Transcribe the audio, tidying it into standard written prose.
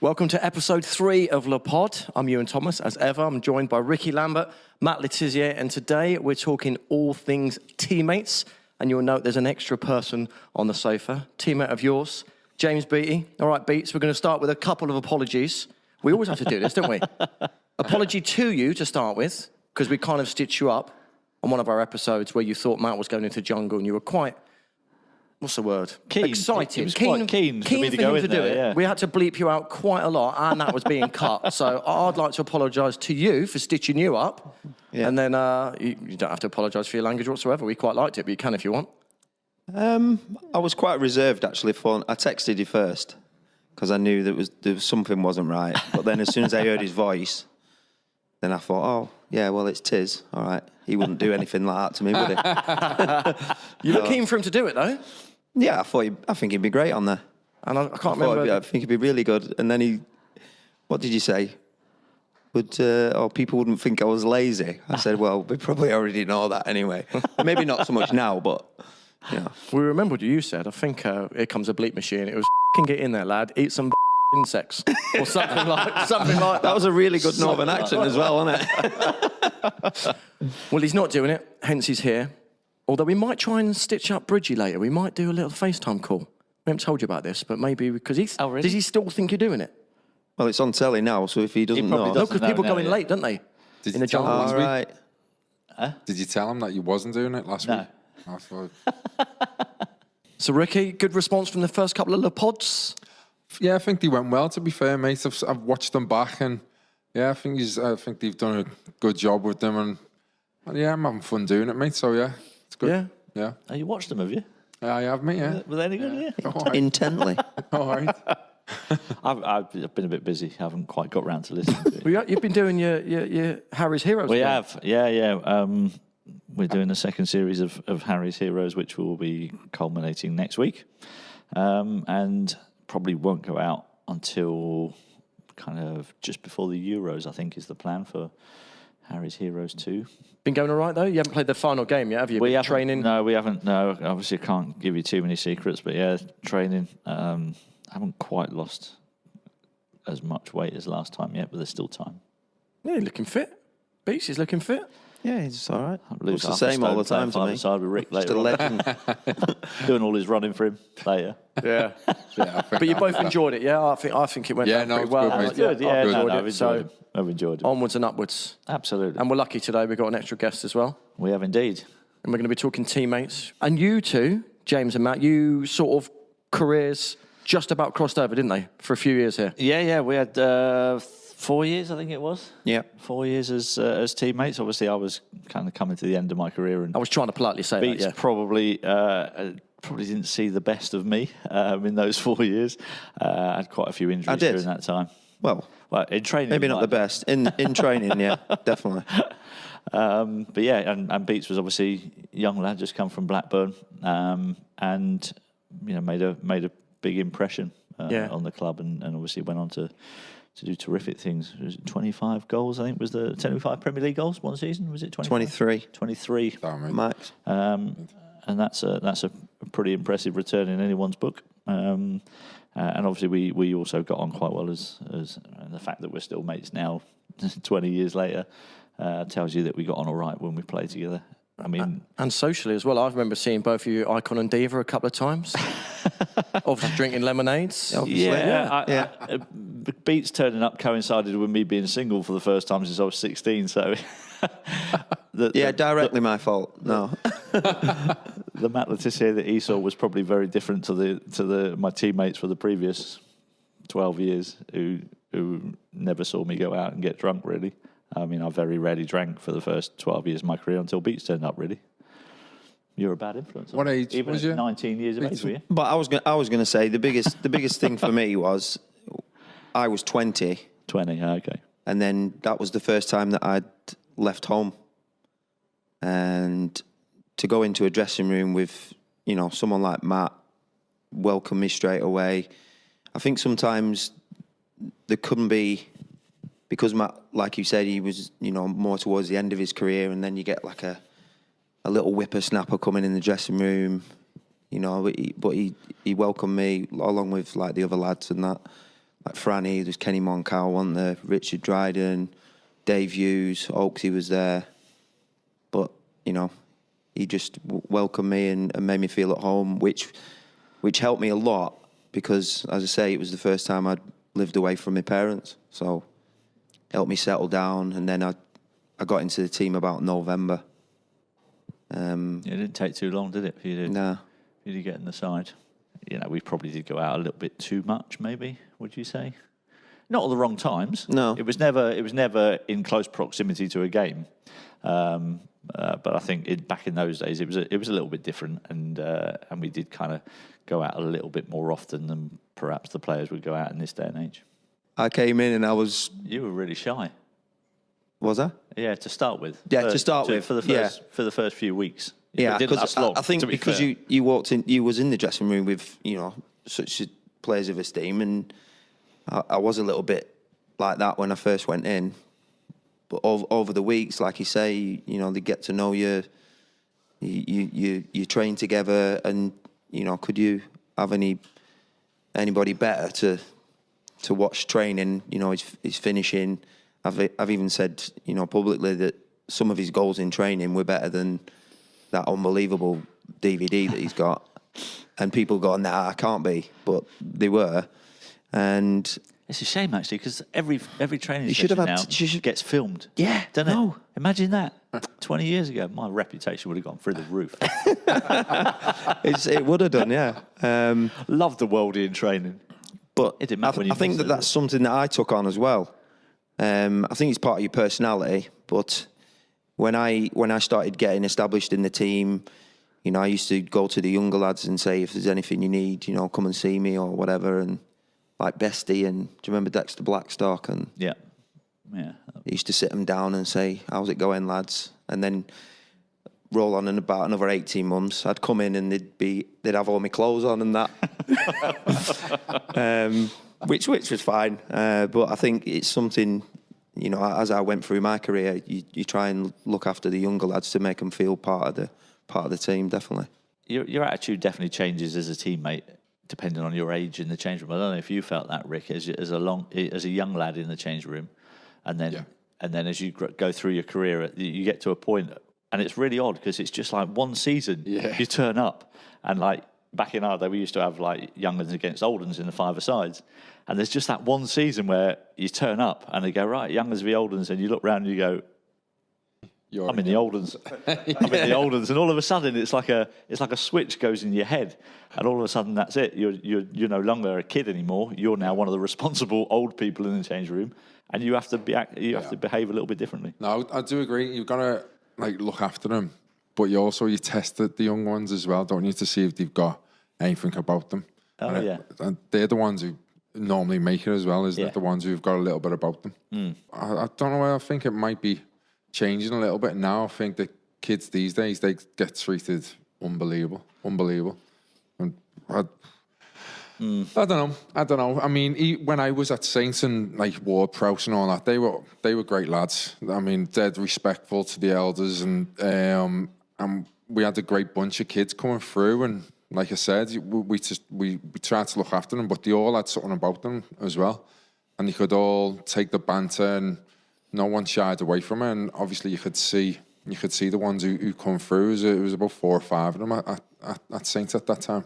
Welcome to episode 3 of Le Pod. I'm Ewan Thomas, as ever. I'm joined by Ricky Lambert, Matt Letizia, and today we're talking all things teammates. And you'll note there's an extra person on the sofa, teammate of yours, James Beattie. All right, Beats, we're going to start with a couple of apologies. We always have to do this, don't we? Apology to you to start with, because we kind of stitched you up on one of our episodes where you thought Matt was going into jungle and you were quite... What's the word? Keen. Excited. He was quite keen for me to go in there, yeah. We had to bleep you out quite a lot, and that was being cut. So I'd like to apologise to you for stitching you up. Yeah. And then you don't have to apologise for your language whatsoever. We quite liked it, but you can if you want. I was quite reserved, actually. I texted you first, because I knew there was something wasn't right. But then as soon as I heard his voice, then I thought, oh, yeah, well, it's Tiz. All right. He wouldn't do anything like that to me, would he? You look keen for him to do it, though. Yeah, I think he'd be great on there. And I can't remember. I think he'd be really good. And then what did you say? People wouldn't think I was lazy. I said, well, we probably already know that anyway. Maybe not so much now, but, you know. We remembered what you said. I think here comes a bleep machine. It was get in there, lad. Eat some insects. Or something like that. That was a really good Northern accent as well, wasn't it? Well, he's not doing it, hence he's here. Although we might try and stitch up Bridgie later. We might do a little FaceTime call. We haven't told you about this, but maybe because he's... Oh, really? Does he still think you're doing it? Well, it's on telly now, so if he doesn't know... No, because people go in late, don't they? Did in the jungle. All right. Did you tell him that you wasn't doing it last week? I thought... So, Ricky, good response from the first couple of Le Pods? Yeah, I think they went well, to be fair, mate. I've watched them back, and yeah, I think they've done a good job with them, and yeah, I'm having fun doing it, mate, so yeah, it's good. Yeah. Oh, you watched them, have you? Yeah, I have, mate, yeah. Were they any good, yeah? All right. Intently. All right. I've been a bit busy. I haven't quite got round to listening to it. Well, you've been doing your Harry's Heroes. We have, yeah. We're doing the second series of Harry's Heroes, which will be culminating next week. And probably won't go out until kind of just before the Euros, I think, is the plan for Harry's Heroes 2. Been going all right, though? You haven't played the final game yet, have you? We haven't, training? No, we haven't. No, obviously I can't give you too many secrets, but yeah, training. I haven't quite lost as much weight as last time yet, but there's still time. Yeah, you're looking fit. Beats is looking fit. Yeah, he's all right. It's the same all the time to me. Side with Rick later Just a legend. Doing all his running for him later. Yeah. But you both enjoyed it, yeah? I think it went down pretty well. Good, yeah. I've enjoyed it. Onwards and upwards. Absolutely. And we're lucky today we've got an extra guest as well. We have indeed. And we're going to be talking teammates. And you two, James and Matt, you sort of careers just about crossed over, didn't they? For a few years here. Yeah. We had 4 years, I think it was. Yeah. 4 years as teammates. Obviously, I was kind of coming to the end of my career. And I was trying to politely say Beats that, yeah. probably didn't see the best of me in those 4 years. I had quite a few injuries during that time. Well, in training, maybe not the best. In training, yeah, definitely. But yeah, and Beats was obviously a young lad, just come from Blackburn, and made a big impression on the club, and obviously went on to do terrific things. It was 25 goals, I think, was the 25 Premier League goals one season. Was it 25? 23 max. And that's a pretty impressive return in anyone's book. And obviously we also got on quite well as and the fact that we're still mates now, 20 years later, tells you that we got on all right when we played together. I mean, and socially as well. I remember seeing both of you, Icon and Diva, a couple of times. Obviously drinking lemonades. Yeah. Beats turning up coincided with me being single for the first time since I was 16. So, directly my fault. No, the Matt Letizia that he saw was probably very different to my teammates for the previous 12 years who never saw me go out and get drunk. Really, I mean, I very rarely drank for the first 12 years of my career until Beats turned up. Really. You're a bad influence. What age even was at you? 19 years of age, were you? But I was going to say the biggest thing for me was I was 20. 20, okay. And then that was the first time that I'd left home, and to go into a dressing room with someone like Matt welcome me straight away. I think sometimes there couldn't be, because Matt, like you said, he was more towards the end of his career, and then you get like a little whippersnapper coming in the dressing room, but he welcomed me along with like the other lads and that. like Franny, there's Kenny Moncal, wasn't there? Richard Dryden, Dave Hughes, Oaksy was there. But, you know, he just welcomed me and made me feel at home, which helped me a lot because, as I say, it was the first time I'd lived away from my parents. So it helped me settle down. And then I got into the team about November. It didn't take too long, did it, for you to get in the side? You know, we probably did go out a little bit too much, maybe, would you say? Not at the wrong times. No. It was never in close proximity to a game. But I think back in those days, it was a little bit different, and we did kind of go out a little bit more often than perhaps the players would go out in this day and age. I came in and I was... You were really shy. Was I? Yeah, to start with. Yeah, to start with. For the first few weeks. Yeah, because I think because you walked in, you was in the dressing room with, you know, such players of esteem, and I was a little bit like that when I first went in. But over the weeks, like you say, you know, they get to know you. You train together, and you know, could you have anybody better to watch training? You know, his finishing. I've even said, you know, publicly that some of his goals in training were better than that unbelievable DVD that he's got. And people go, nah, I can't be, but they were. And it's a shame, actually, because every training session now gets filmed. Yeah, Don't it? Imagine that. 20 years ago, my reputation would have gone through the roof. It would have done, yeah. Loved the worldie in training. But it didn't matter when you I think that's something that I took on as well. I think it's part of your personality, but when I started getting established in the team, you know, I used to go to the younger lads and say, if there's anything you need, you know, come and see me or whatever. And like Bestie, and do you remember Dexter Blackstock? And yeah. I used to sit them down and say, how's it going, lads? And then roll on in about another 18 months, I'd come in and they'd have all my clothes on and that. Which was fine. But I think it's something, you know, as I went through my career, you try and look after the younger lads to make them feel part of the team, definitely. Your attitude definitely changes as a teammate, depending on your age in the change room. I don't know if you felt that, Rick, as a young lad in the change room, and then as you go through your career, you get to a point, and it's really odd because it's just like one season. Yeah. You turn up, and like back in our day, we used to have like young uns against old uns in the five-a-sides, and there's just that one season where you turn up and they go, right, young uns v old uns, and you look round and you go, I'm in the old uns. I'm in the old uns, and all of a sudden it's like a switch goes in your head, and all of a sudden that's it. You're no longer a kid anymore. You're now one of the responsible old people in the change room, and you have to behave a little bit differently. No, I do agree. You've got to look after them, but you test the young ones as well, don't you, to see if they've got anything about them. And they're the ones who normally make it as well, isn't it? The ones who've got a little bit about them. I don't know. I think it might be changing a little bit now. I think the kids these days, they get treated unbelievable. And I don't know. I mean, when I was at Saints and like Ward Prowse and all that, they were great lads. I mean, dead respectful to the elders, and we had a great bunch of kids coming through. And like I said, we tried to look after them, but they all had something about them as well, and they could all take the banter, and no one shied away from it. And obviously, you could see the ones who come through. It was about 4 or 5 of them at Saints at that time.